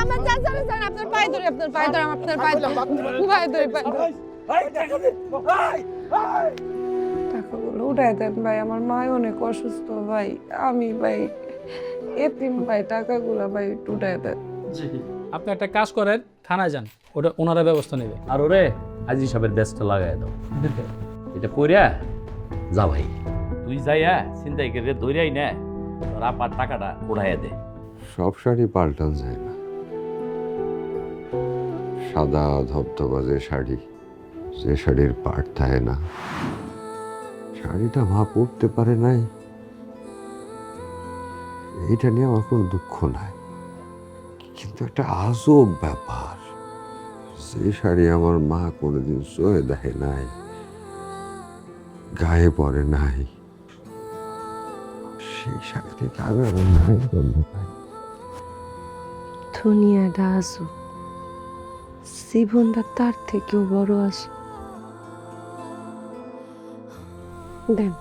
আমার চাচারে যান, আপনার পায়ে ধরে, আপনার পায়ে ধরে, আপনার পায়ে ধরে, পায়ে ধরে, পায়ে ধরে। টাকাগুলো উঠাই দেন ভাই, আমার মা অনেক অসুস্থ ভাই। আমি ভাই এতিম ভাই, টাকাগুলো ভাই একটু উঠাই দেন। আপনি একটা কাজ করেন, থানায় যান, ওটা ওনারা ব্যবস্থা নেবে। আর ওরে আজি সাহেবের ব্যস্ত লাগাই দাও এটা কইরা যা ভাই তুই যাইয়া চিন্তাই করে ধরিয়াই না তোর আপার টাকাটা উড়াইয়া দে। সব শাড়ি পাল্টান যায় না। সাদা ধবধবা যে শাড়ি, সে শাড়ির পাট থাকে না। শাড়িটা মা পরতে পারে নাই, এইটা নিয়ে আমার কোনো দুঃখ নাই। কিন্তু একটা আজব ব্যাপার, যে শাড়ি আমার মা কোনোদিন চোয়ে দেখে নাই, গায়ে পরে নাই, সেই শাড়ি থেকে আমি আমার মায়ের গন্ধ পাই। দুনিয়াটা আসো, জীবনটা তার থেকেও বড় আসে। দেন।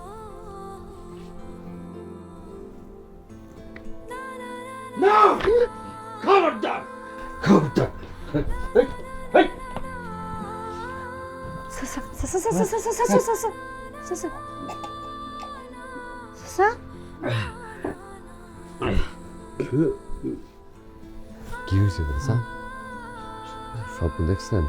খবরদার, খবরদার। Sasa, sasa, sasa, sasa, sasa, sasa, sasa. Sasa? কি হয়েছে বেসা? স্বপ্ন দেখছেন?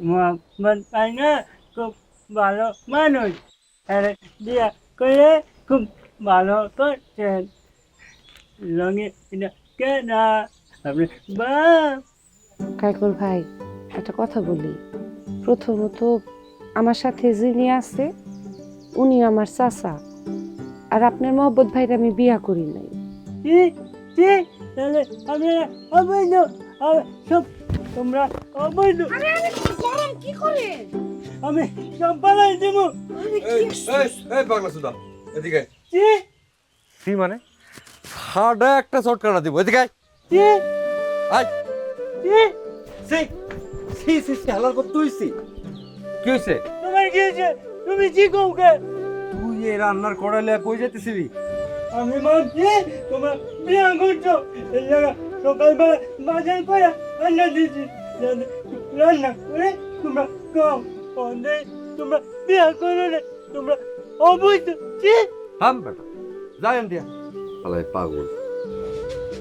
মোহাম্মদ আইনা খুব ভালো মানুষ, আর বিয়া করে খুব ভালো করছেন। লঙে কেন আপনি বাপ? কাইকুল ভাই, একটা কথা বলি। প্রথমত, আমার সাথে যিনি আছে উনি আমার চাচা, আর আপনার মহব্বত ভাইরে আমি বিয়া করি নাই। কি কি তাহলে আপনারা অবৈধ, সব তোমরা অবৈধ। কি করে? আমি সব পালাই দেব। পাগলা সুদা এদিকে কি কি মানে হাডা একটা চটকানা দিব এদিকে আয়। কি আয় কি সি সি সি সি হালার কর তুইছি কি হইছে তোমার কি হয়েছে? তুমি কি কৌকে? তুই এই রান্নার কড়াইলে কই যাইতেছিলি আমি ভাবছি তোমার বিয়া করছো, এই জায়গা সকালবেলা বাজার করে রান্না দিয়েছি, রান্না করে তোমরা খাও। অনেক তোমরা বিয়া করো না, তোমরা অবৈধ। কি হাম বেটা যাই দিয়া আলাই পাগল।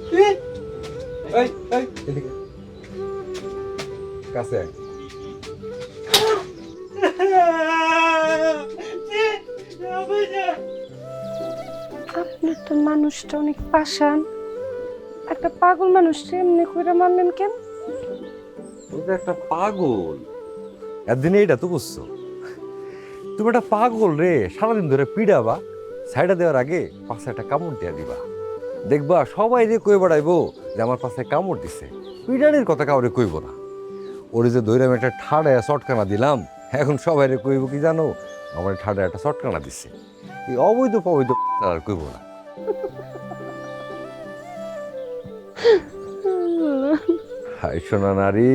কি এই এই এদিকে কাছে আয়। কি অবৈধ? আপনার তো মানুষটা অনেক পাষাণ, একটা পাগল মানুষকে এমনি করে মারলেন কেন? তুই তো একটা পাগল, একদিন এইটা তো বুঝছো। তুমি একটা পাগল রে, সারাদিন ধরে পিড়াবা, সাইডা দেওয়ার আগে পাশে একটা কামড় দিয়া দিবা, দেখবা সবাই রে কই বেড়াইবো যে আমার পাশে কামড় দিছে। পিড়ানির কথা কাউরে কইব না। ওরে যে দৈরাম একটা ঠাড়ায় চটকানা দিলাম, এখন সবাই রে কইব কি জানো, আমার ঠাড়ায় একটা চটকানা দিছে। এই অবৈধ অবৈধ আর কইব না। হাই সোনা নারী,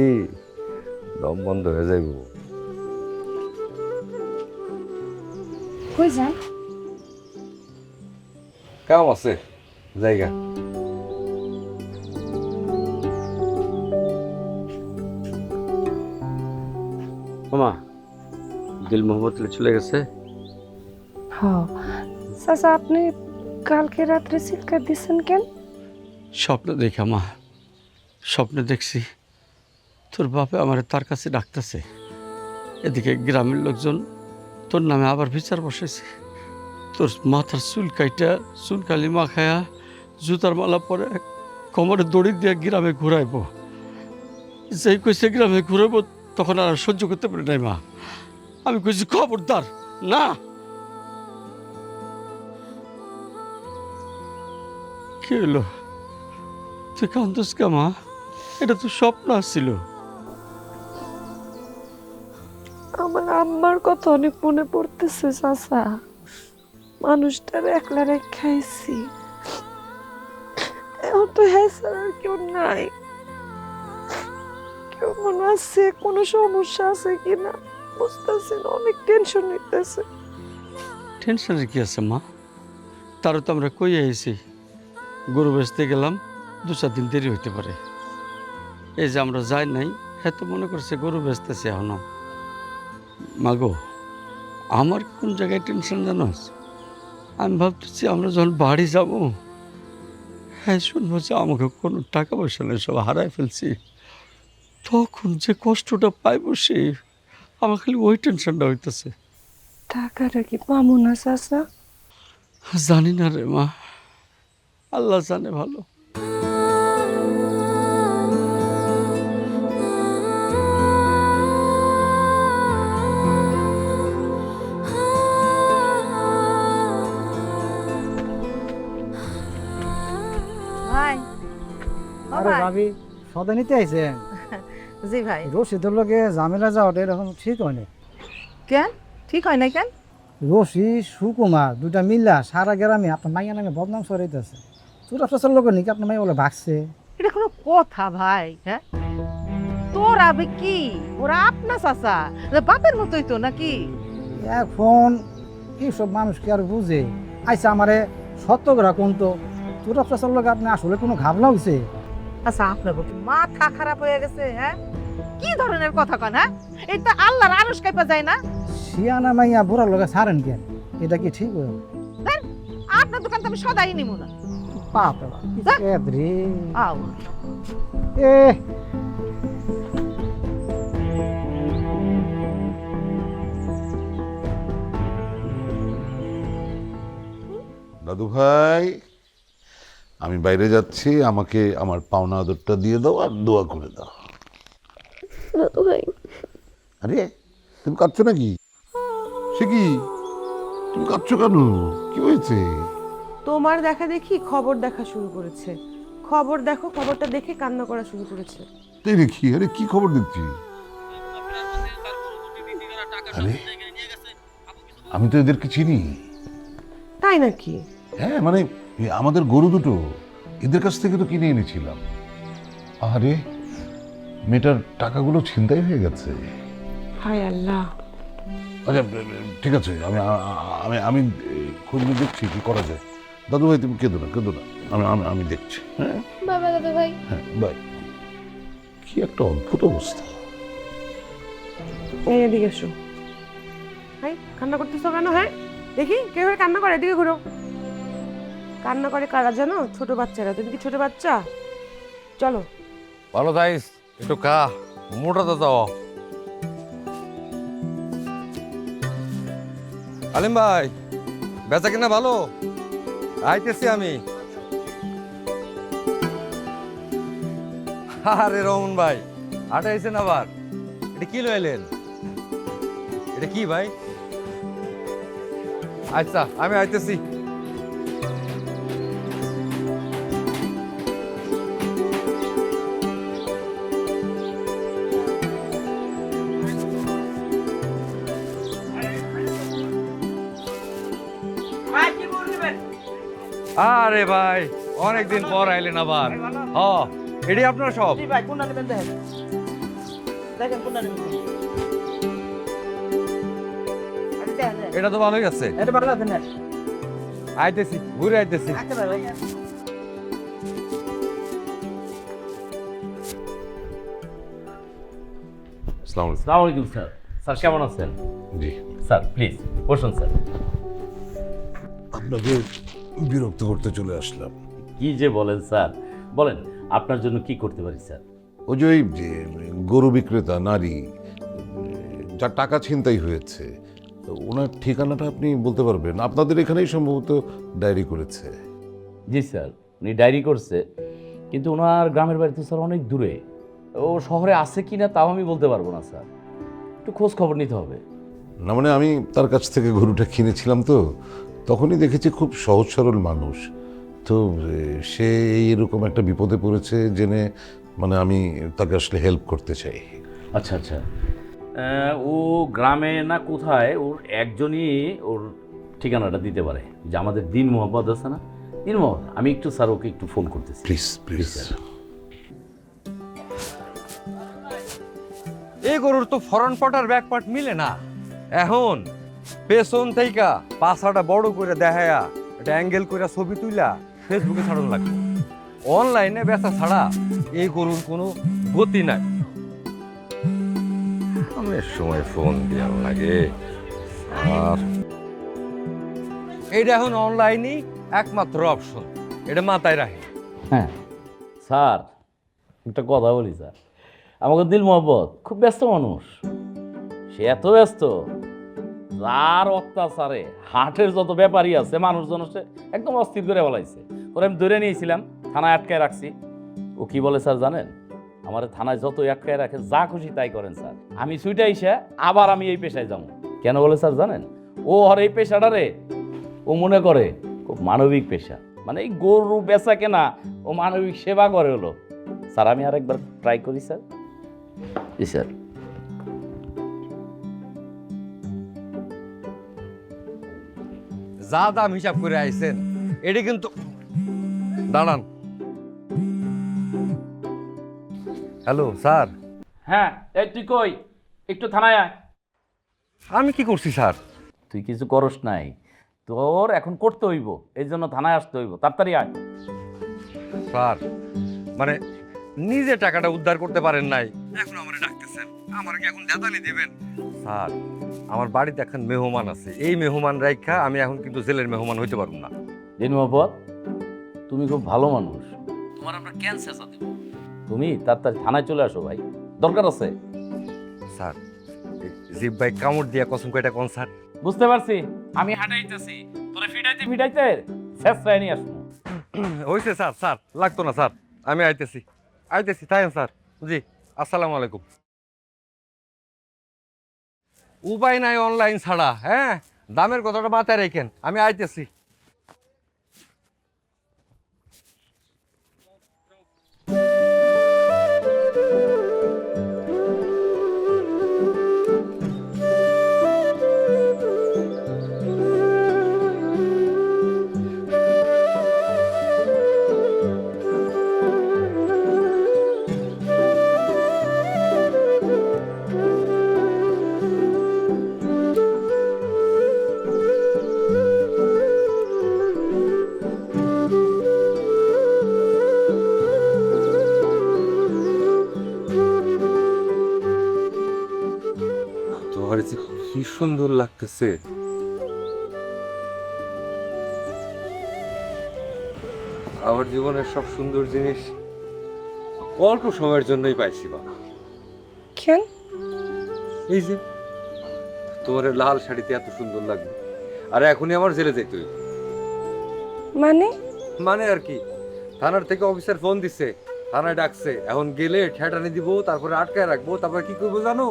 দম বন্ধ হয়ে যাইব। কই যান? কাম আছে জায়গা। মামা দিল মোহাম্মদ চলে গেছে। হ চাচা, আপনি কালকে রাত্রে চিৎকার দিচ্ছেন কেন? স্বপ্ন দেখা মা, স্বপ্নে দেখছি তোর বাপে আমার তার কাছে ডাকতেছে। এদিকে গ্রামের লোকজন তোর নামে আবার বিচার বসেছে। তোর মাথার চুল কাইটা চুলকালি মাখায়া জুতার মালা পরে কোমরে দড়ি দিয়ে গ্রামে ঘুরাইব। যেই কইছে গ্রামে ঘুরাইব তখন আর সহ্য করতে পারি নাই মা। আমি কইছি খবরদার না। কি হলো তুই কান্দোস কে মা? এটা তো স্বপ্ন আসছিল। আমার আম্মার কথা অনেক মনে পড়তেছে চাচা। মানুষটার একলা রেখাইছি, এখন তো হ্যাঁ স্যার আর কেউ নাই। কেউ মনে আছে কোনো সমস্যা আছে কিনা বুঝতেছি না, অনেক টেনশন নিতেছে। টেনশনের কি আছে মা? তারও তো আমরা কই আইছি গরু বেচতে গেলাম, 2-4 দিন দেরি হইতে পারে। এই যে আমরা যাই নাই, হ্যাঁ তো মনে করছে গরু বেচতেছে এখনো। মাগো, আমার কোন জায়গায় টেনশন জানোস? আমি ভাবতেছি আমরা যখন বাড়ি যাব, হ্যাঁ শুনবো যে আমাকে কোনো টাকা পয়সা নেই, সব হারাই ফেলছি, তখন যে কষ্টটা পাইবো সে, আমার খালি ওই টেনশনটা হইতেছে। টাকাটা কি পাবো না চাচা? জানি না রে মা, আল্লাহ জানে ভালো। ভাই আরে ভাবি সদা নিতে আইছেন? জি ভাই। রশিদের লগে ঝামেলা যাওয়াটা এরকম ঠিক হয়নি। কেন ঠিক হয় না কেন? রশি সুকুমার দুটা মিল্লা সারা গ্রামে আপনার মাইয়া নামে বদনাম ছড়াইতেছে। চোরা ফেসার লোক নাকি আপনার মাইয়া বলে ভাগছে। এটা কোনো কথা ভাই? হ্যাঁ তোরা আবে কি, ওরা আপনা চাচা বাপের মতোই তো নাকি? এখন এইসব মানুষ কি আর বুঝে? আইসা আমারে শতকরা কোন তো চোরা ফেসার লোক আপনি আসলে কোনো ঘাবলা হয়েছে? আচ্ছা আপনার কি মাথা খারাপ হয়ে গেছে? হ্যাঁ কি ধরনের কথা কন? হ্যাঁ এটা আল্লাহর আরশ কাইপা যায় না? শিয়ানা মাইয়া বুড়ার লগে ছাড়েন কেন? এটা কি ঠিক হলো? দেন আপনার দোকান তো আমি সদাই নিব না। পাপ রে আও এ দাদু ভাই, আমি বাইরে যাচ্ছি, আমাকে আমার পাওনা আদরটা দিয়ে দাও আর দোয়া করে দাও। দাদু ভাই, আরে তুমি কাঁদছো নাকি? সে কি, তুমি কাঁদছো কেন? কি হয়েছে? তোমার দেখা দেখি খবর দেখা শুরু করেছে। খবর দেখো, খবরটা দেখে কান্না করা শুরু করেছে। তাই দেখি, আরে কি খবর দেখছি? আরে আমি তো এদেরকে চিনি। তাই নাকি? হ্যাঁ মানে আমাদের গরু দুটো এদের কাছ থেকে তো কিনে এনেছিলাম। আরে মেয়েটার টাকাগুলো ছিনতাই হয়ে গেছে। হায় আল্লাহ। আচ্ছা ঠিক আছে, আমি আমি আমি খোঁজ নিয়ে দেখছি কি করা যায়। দাদু ভাই তুমি কেঁদো না, কেঁদো না, আমি আমি আমি দেখছি। হ্যাঁ বাবা দাদু ভাই। হ্যাঁ বাই। কি একটা অদ্ভুত অবস্থা। এই এদিকে এসো। হাই কান্না করতেছো কেন? হ্যাঁ দেখি কেউ কান্না করে, এদিকে ঘুরো। কান্না করে কারা জানো? ছোট বাচ্চারা। তুমি কি ছোট বাচ্চা? চলো ভালো থাইস, একটু কা মোটাতে যাও। আলিম ভাই বেচা কিনা ভালো? আইতেছি আমি। আরে রমন ভাই আটা আইছেন আবার? এটা কি লইলেন? এটা কি ভাই? আচ্ছা আমি আইতেছি। আরে ভাই অনেকদিন পর আইলেন আবার। হ্যাঁ এটি আপনার সব? ভাই কোনটা নেবেন দেখেন, দেখেন কোনটা নেবেন। এটা তো ভালোই আছে। এটা ভালো আছে না? আইতেছি, ঘুরে আইতেছি। আচ্ছা ভাই। আসসালামু আলাইকুম স্যার। স্যার কেমন আছেন? জি স্যার প্লিজ বসুন স্যার। আপনাকে বিরক্ত করতে চলে আসলাম। কি যে বলেন স্যার, বলেন আপনার জন্য কি করতে পারি স্যার? ওই যে ওই যে গরু বিক্রেতা নারী যার টাকা ছিনতাই হয়েছে, ওনার ঠিকানাটা আপনি বলতে পারবেন? আপনাদের এখানেই সম্ভবত ডায়েরি করেছে। জি স্যার, উনি ডায়েরি করছে, কিন্তু ওনার গ্রামের বাড়ি তো স্যার অনেক দূরে। ও শহরে আছে কি না তাও আমি বলতে পারবো না স্যার, একটু খোঁজ খবর নিতে হবে। না মানে আমি তার কাছ থেকে গরুটা কিনেছিলাম তো, তখনই দেখেছি খুব সহজ সরল মানুষ তো, সে এইরকম একটা বিপদে পড়েছে জেনে মানে আমি তাকে আসলে হেল্প করতে চাই। আচ্ছা আচ্ছা, ও গ্রামে না কোথায় ওর একজনই ওর ঠিকানাটা দিতে পারে, যে আমাদের দিন মোহাম্মদ আছে না, দিন মোহাম্মদ, আমি একটু স্যার ওকে একটু ফোন করতেছি। Please please. এই গরুর তো ফরন পাট আর ব্যাক পাট মিলে না। এখন পেছন থেইকা পাছাটা বড় করে দেখায়া একটা অ্যাঙ্গেল করে ছবি তুইলা ফেসবুকে ছাড়ন লাগবে। অনলাইনে বেচা ছাড়া এই গরুর কোনো গতি নাই। অনেক সময় ফোন দেওয়ার লাগে আর এইটা এখন অনলাইনই একমাত্র অপশন, এটা মাথায় রাখে। হ্যাঁ স্যার, একটা কথা বলি স্যার, আমাকে দিল মোহাম্মদ খুব ব্যস্ত মানুষ, সে এত ব্যস্ত, তার অত্যাচারে হাটের যত ব্যাপারই আছে মানুষজন সে একদম অস্থির করে বলাইছে। ওরা আমি ধরে নিয়েছিলাম, থানায় আটকায় রাখছি। ও কি বলে স্যার জানেন, আমার থানায় যত আটকায় রাখে যা খুশি তাই করেন স্যার, আমি ছুটে এসে আবার আমি এই পেশায় যাবো। কেন বলে স্যার জানেন, ও আর এই পেশাটারে ও মনে করে খুব মানবিক পেশা, মানে এই গরু বেচা কেনা ও মানবিক সেবা করে হলো। স্যার আমি আরেকবার ট্রাই করি স্যার। জি স্যার। যা দাম হিসাব করে আইছেন এটি কিন্তু দাঁড়ান। Hello sir. হ্যাঁ এই তুই কই, একটু থানায় আয়। আমি কি করছি স্যার? তুই কিছু করস নাই, তোর এখন করতে হইব, এই জন্য থানায় আসতে হইব, তাড়াতাড়ি আয়। স্যার মানে নিজে টাকাটা উদ্ধার করতে পারেন নাই, এখন আমারে ডাকতেছেন, আমার কি এখন দেদানি দিবেন? স্যার আমার বাড়িতে এখন মেহমান আছে, এই মেহমান রাইখা আমি এখন কিন্তু জেলের মেহমান হইতে পারব না। দিন মোহাম্মদ, তুমি খুব ভালো মানুষ, তোমার আমরা ক্যান্সার দেব, তুমি তাড়াতাড়ি থানায় চলে আসো ভাই, দরকার আছে। স্যার জিপ ভাই কামড় দিয়া কসম কয়টা কোন স্যার? বুঝতে পারছি, আমি হাঁটাইতেছি, তোরে ফিটাইতে ফিটাইতে শেষরায় নিয়ে আসবো। হয়েছে স্যার, স্যার লাগতো না স্যার, আমি আইতেছি আইতেছি থাকেন স্যার। জি আসসালামু আলাইকুম। উপায় নাই অনলাইন ছাড়া, হ্যাঁ দামের কথাটা মাথায় রেখেন, আমি আইতেছি। তোমার যে কি সুন্দর লাগতেছে, আমার জীবনের সব সুন্দর জিনিস অল্প সময়ের জন্যই পাইছি বাবা। কেন? এই যে তোমার লাল শাড়িতে এত সুন্দর লাগবে, আর এখনই আমার জেলে যেতে হইবে। মানে? মানে আর কি, থানার থেকে অফিসার ফোন দিছে, থানায় ডাকছে, এখন গেলে ঠেটানি দিব, তারপরে আটকায় রাখবো, তারপরে কি করবো জানো,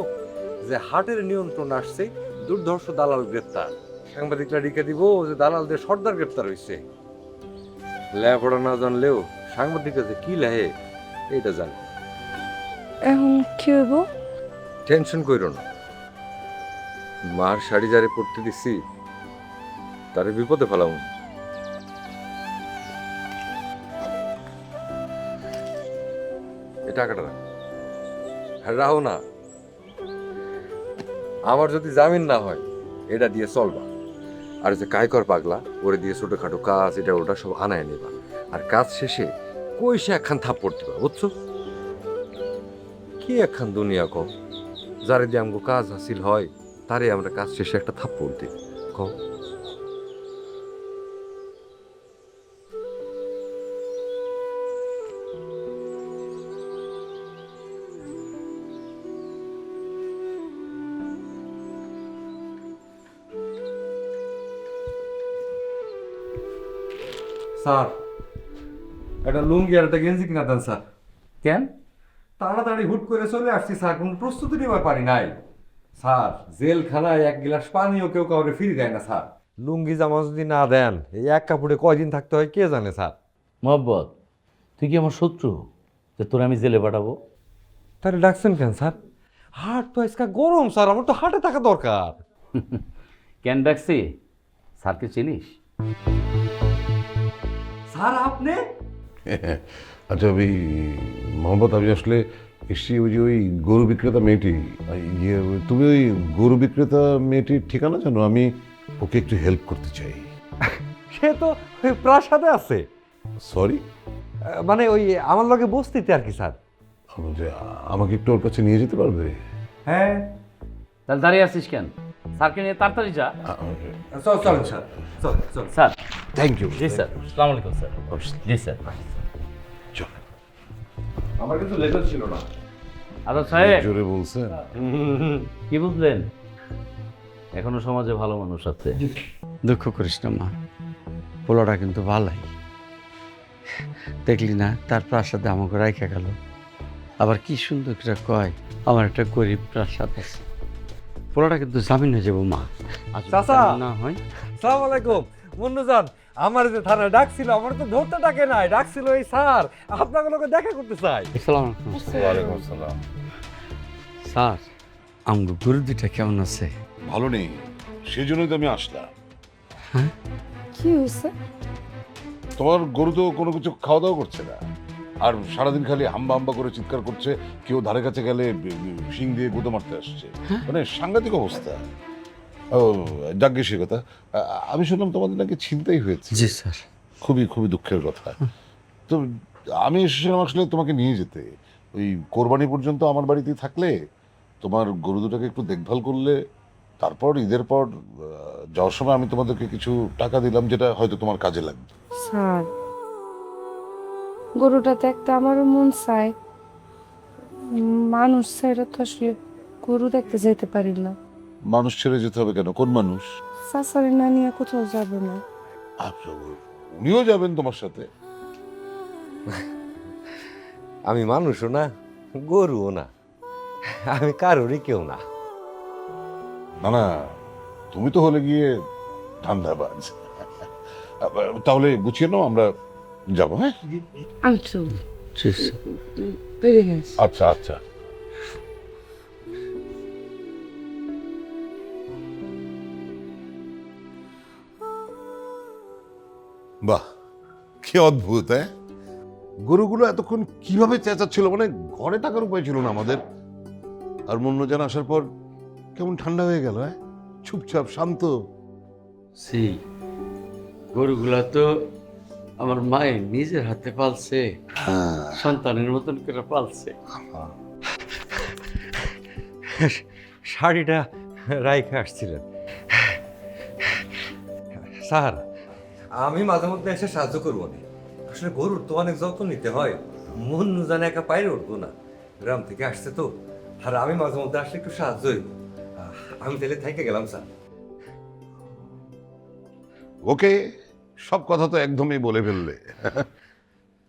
যে হাটের নিয়ন্ত্রণ আসছে, দুর্ধর্ষ দালাল গ্রেপ্তার, সাংবাদিকরা লিখে দিব যে দালালদের সর্দার গ্রেপ্তার হয়েছে। লেখাপড়া না জানলেও সাংবাদিকরা যে কি লেহে এটা জানে। এখন কি হইব? টেনশন কইরো না, মার শাড়ি যারে পরতে দিছি তারে বিপদে ফেলাম। এই টাকাটা রাখো না, আমার যদি জামিন না হয় এটা দিয়ে চলবা, আর যে কায়কর পাগলা ওরে দিয়ে ছোটখাটো কাজ এটা ওটা সব আনায় নেবা, আর কাজ শেষে কইসে একখান থাপ্পড় দিবা, বুঝছো? কি একখান দুনিয়া কম, যারে দিয়ে আমগো কাজ হাসিল হয় তারে আমরা কাজ শেষে একটা থাপ্পড় দিই কম। স্যার একটা লুঙ্গি আর একটা গেঞ্জি কিনা দেন স্যার। কেন? তাড়াতাড়ি হুট করে চলে আসছি স্যার, কোনো প্রস্তুতি নেওয়ার পারি নাই স্যার। জেলখানায় এক গ্লাস পানিও কেউ কাউরে ফিরে দেয় না স্যার। লুঙ্গি জামা যদি না দেন এই এক কাপড়ে কয়দিন থাকতে হয় কে জানে স্যার। মোহাম্মদ, তুই কি আমার শত্রু যে তোর আমি জেলে পাঠাবো? তাহলে ডাকছেন কেন স্যার? হাট তো আজকে গরম স্যার, আমার তো হাটে থাকা দরকার। কেন ডাকছি? স্যারকে চিনিস? স্যার আপনি? আচ্ছা ওই মোহাম্মদ, আমি আসলে এসছি ওই যে ওই গরু বিক্রেতা মেয়েটি, তুমি ওই গরু বিক্রেতা মেয়েটির ঠিকানা জানো? আমি ওকে একটু হেল্প করতে চাই। সে তো ওই প্রাসাদে আছে, সরি, মানে ওই আমার লগে বস্তিতে আর কি স্যার। আমাকে একটু ওর কাছে নিয়ে যেতে পারবে? হ্যাঁ তাহলে দাঁড়িয়ে আছিস কেন? স্যারকে নিয়ে তাড়াতাড়ি যা। চলেন স্যার, চলেন চলেন। স্যার। Thank you. জি স্যার, আসসালামু আলাইকুম স্যার। জি স্যার। আমার কিন্তু লেটার ছিল না। আচ্ছা সাহেব, জোরে বলছেন। কি বুঝলেন? এখনো সমাজে ভালো মানুষ আছে। দুঃখ করিস না মা, পোলাটা কিন্তু ভালাই। দেখলি না তার প্রাসাদে আমাকে রাইখা গেল। আবার কি সুন্দর করে কয়, আমার একটা গরিব প্রাসাদ আছে। পোলাটা কিন্তু জামিন হয়ে যাবো মা। আচ্ছা চাচা। না হয়। সালাম আলাইকুম মুন্নুজান। আমার যে থানায় ডাকছিল, আমার তো ধরতে ডাকে নাই, ডাকছিল এই স্যার আপনাকে লোকে দেখা করতে চাই। আসসালামু আলাইকুম। ওয়ালাইকুম আসসালাম। স্যার, আমগো গরু দুইটা কেমন আছে? ভালো নেই, সেই জন্যই তো আমি আসলাম। কি হয়েছে? তোমার গরু তো কোনো কিছু খাওয়া দাওয়া করছে না, আর সারাদিন খালি হাম্বা হাম্বা করে চিৎকার করছে। কেউ ধারে কাছে গেলে শিং দিয়ে গুঁতো মারতে আসছে, মানে সাংঘাতিক অবস্থা। ও যাজ্ঞে সে কথা, আমি শুনলাম তোমাদের নাকি ছিনতাই হয়েছে। জি স্যার। খুবই খুবই দুঃখের কথা। তো আমি এসেছিলাম আসলে তোমাকে নিয়ে যেতে। ওই কোরবানি পর্যন্ত আমার বাড়িতেই থাকলে, তোমার গরু দুটাকে একটু দেখভাল করলে, তারপর ঈদের পর যাওয়ার সময় আমি তোমাদেরকে কিছু টাকা দিলাম, যেটা হয়তো তোমার কাজে লাগবে। স্যার, গরুটা দেখতে আমারও মন চায়, মানুষ ছাইরা তো আসলে গরু দেখতে যেতে পারি না। মানুষ ছেড়ে যেতে হবে কেন? কোন মানুষ? চাচারে না নিয়ে কোথাও যাবে না। আচ্ছা, উনিও যাবেন তোমার সাথে? আমি মানুষও না, গরুও না, আমি কারোরই কেউ না। না না, তুমি তো হলে গিয়ে ধান্দাবাজ। তাহলে গুছিয়ে নাও, আমরা যাবো। হ্যাঁ আচ্ছা, জি স্যার। বেরিয়ে গেছে। আচ্ছা আচ্ছা। বাহ, কি অদ্ভুত! হ্যাঁ, গরুগুলো এতক্ষণ কিভাবে চেঁচাচ্ছিল, মানে ঘরে টাকার উপায় ছিল না আমাদের। আর মন্নজান আসার পর কেমন ঠান্ডা হয়ে গেল। হ্যাঁ, চুপচাপ শান্ত। সি, গরুগুলা তো আমার মায়ের নিজের হাতে পালছে, সন্তানের মতন করে পালছে। শাড়িটা রাইখে আসছিলেন স্যার। আমি মাঝে মধ্যে এসে সাহায্য করবো না, আসলে গরুর তো অনেক যত্ন নিতে হয়। মুন্নুজান একা পাইরে উঠবো না, গ্রাম থেকে আসছে তো। আর আমি মাঝে মধ্যে আসলে একটু সাহায্য হইব। আমি তাহলে থেকে গেলাম স্যার। ওকে, সব কথা তো একদমই বলে ফেললে।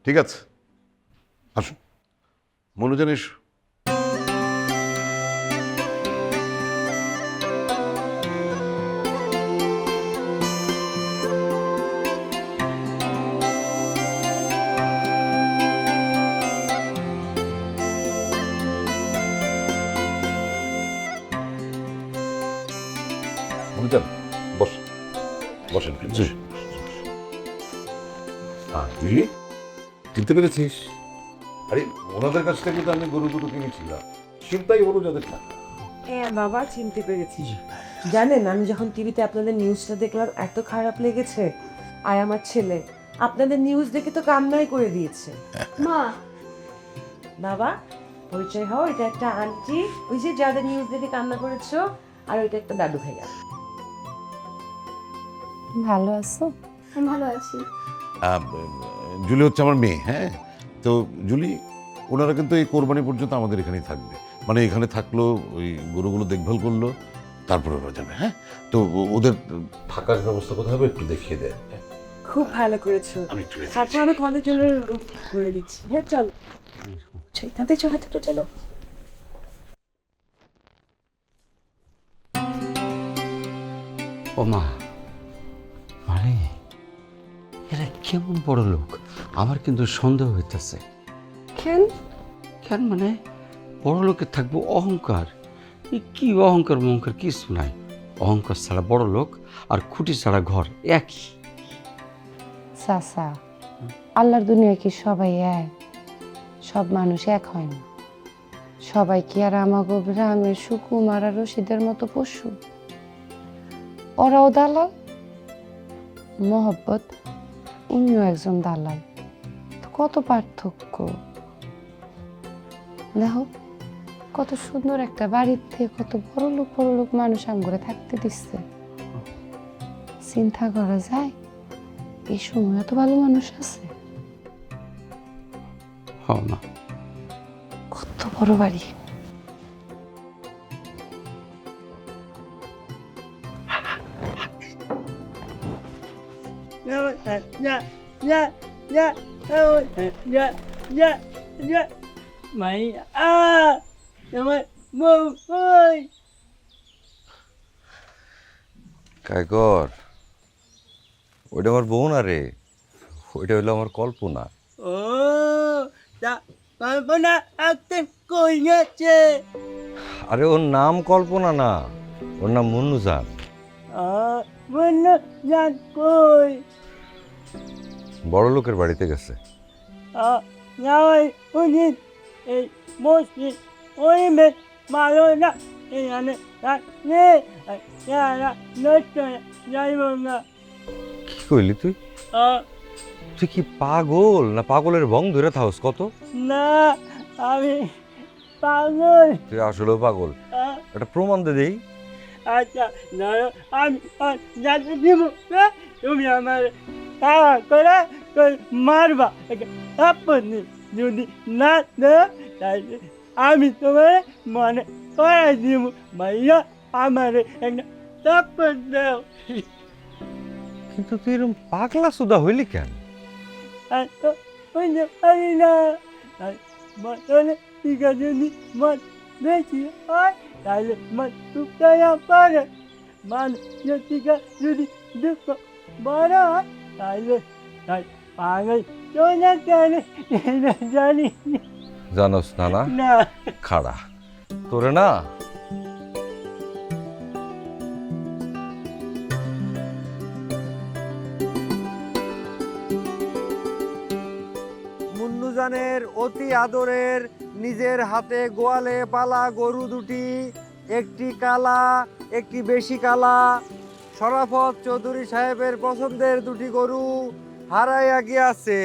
ঠিক আছে, আসুন মনোজান, এসো। মনোজান, বস, বসেন প্লিজ। তুই চিনতে পেরেছিস? আরে ওনাদের কাছ থেকে তো আমি গরু দুটো কিনেছিলাম, চিন্তাই হলো যাদের টাকা। হ্যাঁ বাবা, চিনতে পেরেছি। জানেন, আমি যখন টিভিতে আপনাদের নিউজটা দেখলাম এত খারাপ লেগেছে। আর আমার ছেলে আপনাদের নিউজ দেখে তো কান্নাই করে দিয়েছে। মা, বাবা পরিচয় হও, এটা একটা আন্টি, ওই যে যাদের নিউজ দেখে কান্না করেছো, আর ওইটা একটা দাদু ভাইয়া। ভালো আছো? আমি ভালো আছি। জুলি হচ্ছে আমার মেয়ে। হ্যাঁ, তো জুলি, ওনারা কিন্তু এই কোরবানি পর্যন্ত আমাদের এখানেই থাকবে, মানে এখানে থাকলো, ওই গরুগুলো দেখভাল করলো, তারপরে ওরা যাবে। হ্যাঁ, তো ওদের থাকার ব্যবস্থা কোথায় হবে একটু দেখিয়ে দেয়। খুব ভালো করেছো। আমি একটু রেখে তারপর আমি তোমাদের জন্য করে দিচ্ছি। হ্যাঁ চলো, তাদের হাতে চলো। ও মা, আরে এরা কেমন বড় লোক, আমার কিন্তু সন্দেহ হইতেছে। কেন? কেন মানে, বড় লোকের থাকবো অহংকার, এই কি অহংকার মহংকার কিছু নাই। অহংকার ছাড়া বড় লোক আর খুঁটি ছাড়া ঘর একই। চাচা, আল্লাহর দুনিয়ায় কি সবাই এক? সব মানুষ এক হয় না। সবাই কি আর আমাগো গ্রামের সুকুমার আর রশিদের মতো পশু? ওরাও দালাল, মোহব্বত উনিও একজন দালাল। তো কত পার্থক্য! দেখো, কত সুন্দর একটা বাড়িতে কত বড় লোক মানুষ আমগরে থাকতে দিচ্ছে। চিন্তা করা যায় এই সময় এত ভালো মানুষ আছে। হও না, কত বড় বাড়ি! কায়কর, ওইটা আমার বউ না রে, ওইটা হইলো আমার কল্পনা। ও তা কল্পনা আঁকতে কই গেছে? আরে ওর নাম কল্পনা না, ওর নাম মুন্নুজান। মনে যান কই? বড় লোকের বাড়িতে গেছে। যাওয়াই উচিত। এই মসজিদ ওই মেয়ে ভালো না, এখানে থাকলে নষ্ট যাইব না। কি কইলি তুই? তুই কি পাগল না পাগলের ভং ধরে থাকস কত? না, আমি পাগল। তুই আসলেও পাগল, একটা প্রমাণ দে দেই। আচ্ছা ধরো, আমি যাতে দিব না, তুমি আমার তাড়া করে মারবা। আপনি যদি না দেও তাহলে আমি তোমার মনে করাই দিব। ভাইয়া আমার একটা তাপ্পর দেও। কিন্তু তুই এরকম পাগলা সুদা হইলি কেন? আর তো বুঝতে পারি না। আর মতনে টিকা যদি মত বেশি হয় তাহলে মত টুকটাইয়া পারে। টিকা যদি দুঃখ বড় হয় তাহলে পাগল চলে গেলে জানি জানোস না না না। খাড়া তোরে না মুন্নুজানের অতি আদরের নিজের হাতে গোয়ালে পালা গরু দুটি, একটি কালা একটি বেশি কালা। শরাফত চৌধুরী সাহেবের পছন্দের দুটি গরু হারাইয়া গিয়াছে।